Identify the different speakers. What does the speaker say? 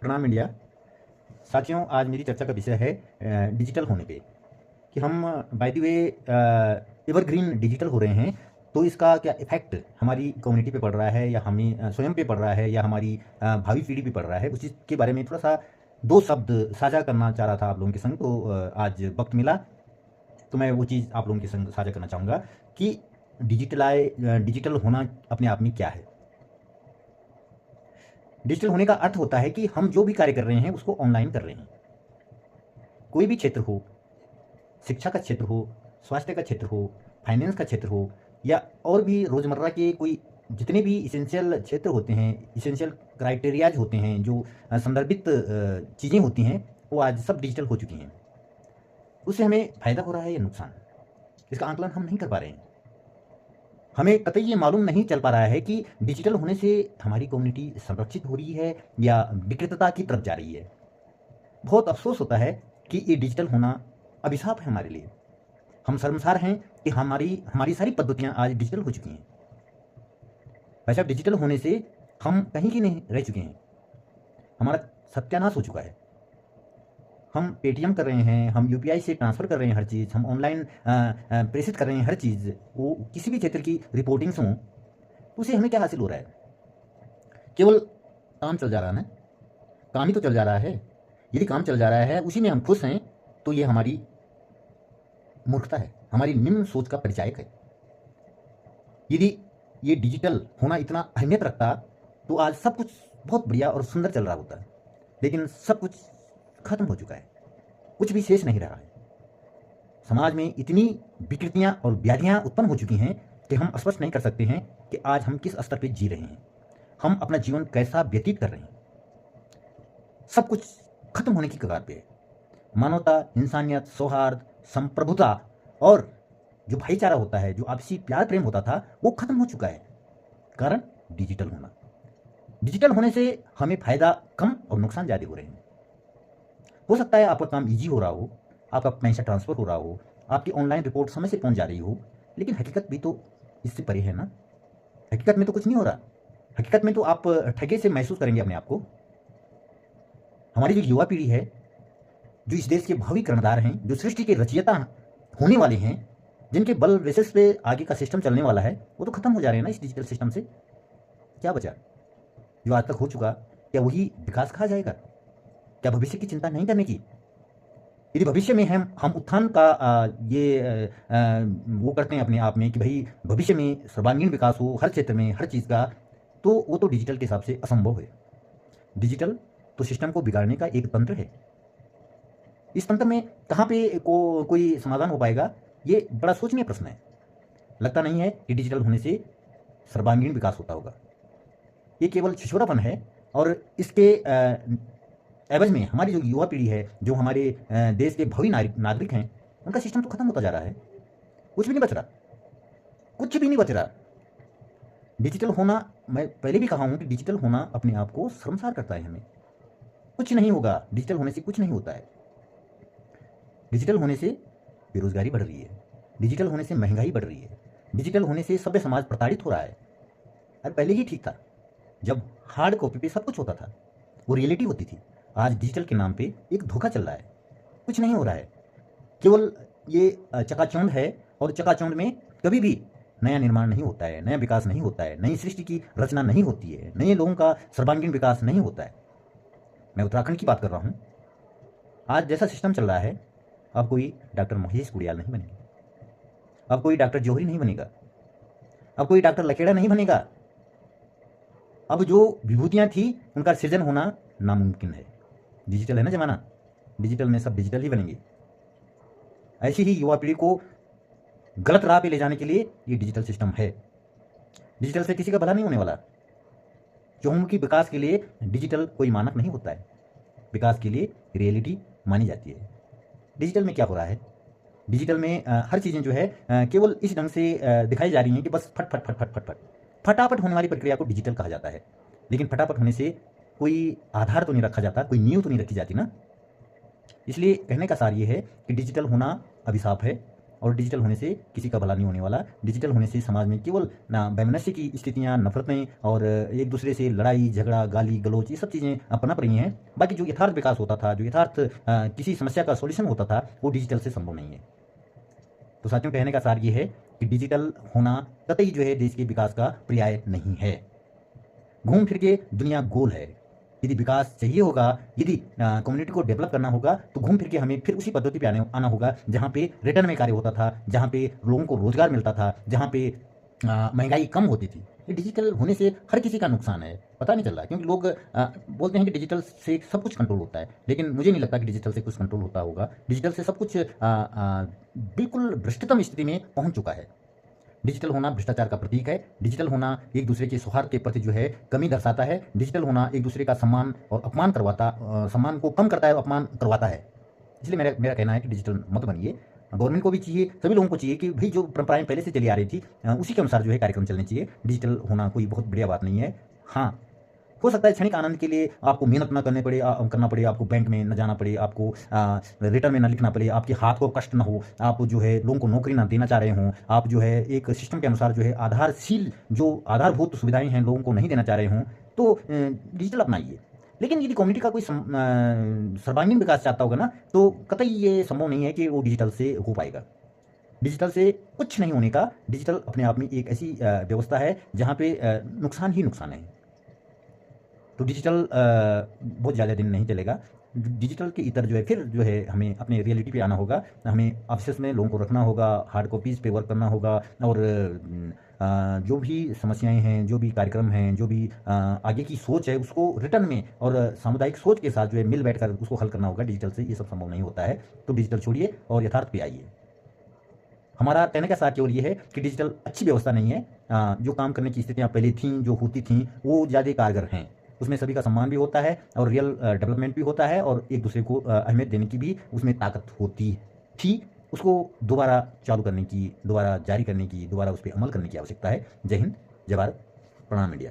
Speaker 1: प्रणाम इंडिया। साथियों, आज मेरी चर्चा का विषय है डिजिटल होने पे कि हम by the way evergreen digital हो रहे हैं, तो इसका क्या इफेक्ट हमारी कम्युनिटी पे पड़ रहा है या हमें स्वयं पे पड़ रहा है या हमारी भावी पीढ़ी पे पड़ रहा है। उस चीज़ के बारे में थोड़ा सा दो शब्द साझा करना चाह रहा था आप लोगों के संग। तो आज वक्त मिला तो मैं वो चीज़ आप लोगों के संग साझा करना चाहूँगा कि डिजिटल होना अपने आप में क्या है। डिजिटल होने का अर्थ होता है कि हम जो भी कार्य कर रहे हैं उसको ऑनलाइन कर रहे हैं। कोई भी क्षेत्र हो, शिक्षा का क्षेत्र हो, स्वास्थ्य का क्षेत्र हो, फाइनेंस का क्षेत्र हो, या और भी रोज़मर्रा के कोई जितने भी इसेंशियल क्षेत्र होते हैं, इसेंशियल क्राइटेरियाज होते हैं, जो संदर्भित चीज़ें होती हैं, वो आज सब डिजिटल हो चुकी हैं। उससे हमें फ़ायदा हो रहा है या नुकसान, इसका आंकलन हम नहीं कर पा रहे हैं। हमें कतई ये मालूम नहीं चल पा रहा है कि डिजिटल होने से हमारी कम्युनिटी संरक्षित हो रही है या विकृतता की तरफ जा रही है। बहुत अफसोस होता है कि ये डिजिटल होना अभिशाप है हमारे लिए। हम शर्मसार हैं कि हमारी हमारी सारी पद्धतियाँ आज डिजिटल हो चुकी हैं। भाई साहब, डिजिटल होने से हम कहीं की नहीं रह चुके हैं। हमारा सत्यानाश हो चुका है। हम पेटीएम कर रहे हैं, हम यूपीआई से ट्रांसफ़र कर रहे हैं हर चीज़, हम ऑनलाइन प्रेषित कर रहे हैं हर चीज़। वो किसी भी क्षेत्र की रिपोर्टिंग्स हों, तो उससे हमें क्या हासिल हो रहा है? केवल काम चल जा रहा है ना, काम ही तो चल जा रहा है। यदि काम चल जा रहा है, उसी में हम खुश हैं, तो ये हमारी मूर्खता है, हमारी निम्न सोच का परिचायक है। यदि ये डिजिटल होना इतना अहमियत रखता, तो आज सब कुछ बहुत बढ़िया और सुंदर चल रहा होता। लेकिन सब कुछ खत्म हो चुका है, कुछ भी शेष नहीं रहा है। समाज में इतनी विकृतियां और व्याधियां उत्पन्न हो चुकी हैं कि हम स्पष्ट नहीं कर सकते हैं कि आज हम किस स्तर पर जी रहे हैं, हम अपना जीवन कैसा व्यतीत कर रहे हैं। सब कुछ खत्म होने की कगार पे है। मानवता, इंसानियत, सौहार्द, संप्रभुता और जो भाईचारा होता है, जो आपसी प्यार प्रेम होता था, वो खत्म हो चुका है। कारण डिजिटल होना। डिजिटल होने से हमें फायदा कम और नुकसान ज़्यादा हो रहे हैं। हो सकता है आपका काम ईजी हो रहा हो, आपका पैसा ट्रांसफ़र हो रहा हो, आपकी ऑनलाइन रिपोर्ट समय से पहुंच जा रही हो, लेकिन हकीकत भी तो इससे परे है ना। हकीकत में तो कुछ नहीं हो रहा। हकीकत में तो आप ठगे से महसूस करेंगे अपने आप को। हमारी जो युवा पीढ़ी है, जो इस देश के भावी कर्णधार हैं, जो सृष्टि के रचयिता होने वाले हैं, जिनके बल बेसिस पे आगे का सिस्टम चलने वाला है, वो तो खत्म हो जा रहे हैं ना इस डिजिटल सिस्टम से। क्या बचा? जो आज तक हो चुका, क्या वही विकास कहा जाएगा? क्या भविष्य की चिंता नहीं करने की? यदि भविष्य में हम उत्थान का वो करते हैं अपने आप में कि भाई भविष्य में सर्वांगीण विकास हो हर क्षेत्र में, हर चीज़ का, तो वो तो डिजिटल के हिसाब से असंभव है। डिजिटल तो सिस्टम को बिगाड़ने का एक तंत्र है। इस तंत्र में कहाँ पे कोई समाधान हो पाएगा, ये बड़ा सोचनीय प्रश्न है। लगता नहीं है कि डिजिटल होने से सर्वांगीण विकास होता होगा। ये केवल छिछोरापन है, और इसके एवज में हमारी जो युवा पीढ़ी है, जो हमारे देश के भावी नागरिक हैं, उनका सिस्टम तो खत्म होता जा रहा है। कुछ भी नहीं बच रहा, कुछ भी नहीं बच रहा। डिजिटल होना, मैं पहले भी कहा हूँ कि डिजिटल होना अपने आप को शर्मसार करता है हमें। कुछ नहीं होगा, डिजिटल होने से कुछ नहीं होता है। डिजिटल होने से बेरोजगारी बढ़ रही है, डिजिटल होने से महंगाई बढ़ रही है, डिजिटल होने से सभ्य समाज प्रताड़ित हो रहा है। अरे पहले ही ठीक था, जब हार्ड कॉपी पे सब कुछ होता था, वो रियलिटी होती थी। आज डिजिटल के नाम पे एक धोखा चल रहा है, कुछ नहीं हो रहा है। केवल ये चकाचौंध है, और चकाचौंध में कभी भी नया निर्माण नहीं होता है, नया विकास नहीं होता है, नई सृष्टि की रचना नहीं होती है, नए लोगों का सर्वांगीण विकास नहीं होता है। मैं उत्तराखंड की बात कर रहा हूँ। आज जैसा सिस्टम चल रहा है, अब कोई डॉक्टर महेश गुड़ियाल नहीं बनेगा, अब कोई डॉक्टर जौहरी नहीं बनेगा, अब कोई डॉक्टर लखेड़ा नहीं बनेगा। अब जो विभूतियाँ थी, उनका सृजन होना नामुमकिन है। डिजिटल है ना ज़माना, डिजिटल में सब डिजिटल ही बनेंगे। ऐसी ही युवा पीढ़ी को गलत राह पे ले जाने के लिए ये डिजिटल सिस्टम है। डिजिटल से किसी का भला नहीं होने वाला। चहुमुखी विकास के लिए डिजिटल कोई मानक नहीं होता है, विकास के लिए रियलिटी मानी जाती है। डिजिटल में क्या हो रहा है? डिजिटल में हर चीज़ें जो है केवल इस ढंग से दिखाई जा रही हैं कि बस फट फट फट फट फट फट फटाफट होने वाली प्रक्रिया को डिजिटल कहा जाता है। लेकिन फटाफट होने से कोई आधार तो नहीं रखा जाता, कोई नींव तो नहीं रखी जाती ना। इसलिए कहने का सार ये है कि डिजिटल होना अभिशाप है, और डिजिटल होने से किसी का भला नहीं होने वाला। डिजिटल होने से समाज में केवल ना वैमनस्य की स्थितियाँ, नफरतें और एक दूसरे से लड़ाई झगड़ा, गाली गलौज, ये सब चीज़ें पनप रही हैं। बाकी जो यथार्थ विकास होता था, जो यथार्थ किसी समस्या का सॉल्यूशन होता था, वो डिजिटल से संभव नहीं है। तो साथियों, कहने का सार ये है कि डिजिटल होना कतई जो है देश के विकास का पर्याय नहीं है। घूम फिर के दुनिया गोल है। यदि विकास चाहिए होगा, यदि कम्युनिटी को डेवलप करना होगा, तो घूम फिर के हमें फिर उसी पद्धति पे आना होगा जहाँ पे रिटर्न में कार्य होता था, जहाँ पे लोगों को रोजगार मिलता था, जहाँ पे महंगाई कम होती थी। ये डिजिटल होने से हर किसी का नुकसान है, पता नहीं चल रहा, क्योंकि लोग बोलते हैं कि डिजिटल से सब कुछ कंट्रोल होता है, लेकिन मुझे नहीं लगता कि डिजिटल से कुछ कंट्रोल होता होगा। डिजिटल से सब कुछ बिल्कुल भ्रष्टतम स्थिति में पहुंच चुका है। डिजिटल होना भ्रष्टाचार का प्रतीक है। डिजिटल होना एक दूसरे के सौहार्द के प्रति जो है कमी दर्शाता है। डिजिटल होना एक दूसरे का सम्मान और अपमान सम्मान को कम करता है और अपमान करवाता है। इसलिए मेरा कहना है कि डिजिटल मत बनिए। गवर्नमेंट को भी चाहिए, सभी लोगों को चाहिए कि भाई जो परंपराएं पहले से चली आ रही थी उसी के अनुसार जो है कार्यक्रम चलने चाहिए। डिजिटल होना कोई बहुत बढ़िया बात नहीं है। हाँ, हो सकता है क्षणिक आनंद के लिए आपको मेहनत ना करना पड़े, आपको बैंक में न जाना पड़े, आपको रिटर्न में ना लिखना पड़े, आपके हाथ को कष्ट ना हो, आप जो है लोगों को नौकरी ना देना चाह रहे हों, आप जो है एक सिस्टम के अनुसार जो है आधारभूत सुविधाएं हैं लोगों को नहीं देना चाह रहे हों, तो डिजिटल अपनाइए। लेकिन यदि कम्युनिटी का कोई सर्वांगीण विकास चाहता होगा ना, तो कतई ये संभव नहीं है कि वो डिजिटल से हो पाएगा। डिजिटल से कुछ नहीं होने का। डिजिटल अपने आप में एक ऐसी व्यवस्था है जहाँ पे नुकसान ही नुकसान है। तो डिजिटल बहुत ज़्यादा दिन नहीं चलेगा। डिजिटल के इतर जो है फिर जो है हमें अपने रियलिटी पे आना होगा। हमें ऑफिस में लोगों को रखना होगा, हार्ड कॉपीज़ पे वर्क करना होगा, और जो भी समस्याएं हैं, जो भी कार्यक्रम हैं, जो भी आगे की सोच है, उसको रिटर्न में और सामुदायिक सोच के साथ जो है मिल बैठ कर उसको हल करना होगा। डिजिटल से ये सब संभव नहीं होता है। तो डिजिटल छोड़िए और यथार्थ पे आइए। हमारा कहने का साथ केवल ये है कि डिजिटल अच्छी व्यवस्था नहीं है। जो काम करने की स्थितियाँ पहले थीं, जो होती थीं, वो ज़्यादा कारगर हैं। उसमें सभी का सम्मान भी होता है और रियल डेवलपमेंट भी होता है, और एक दूसरे को अहमियत देने की भी उसमें ताकत होती थी। उसको दोबारा चालू करने की, दोबारा जारी करने की, दोबारा उस पर अमल करने की आवश्यकता है। जय हिंद, जय भारत, प्रणाम इंडिया।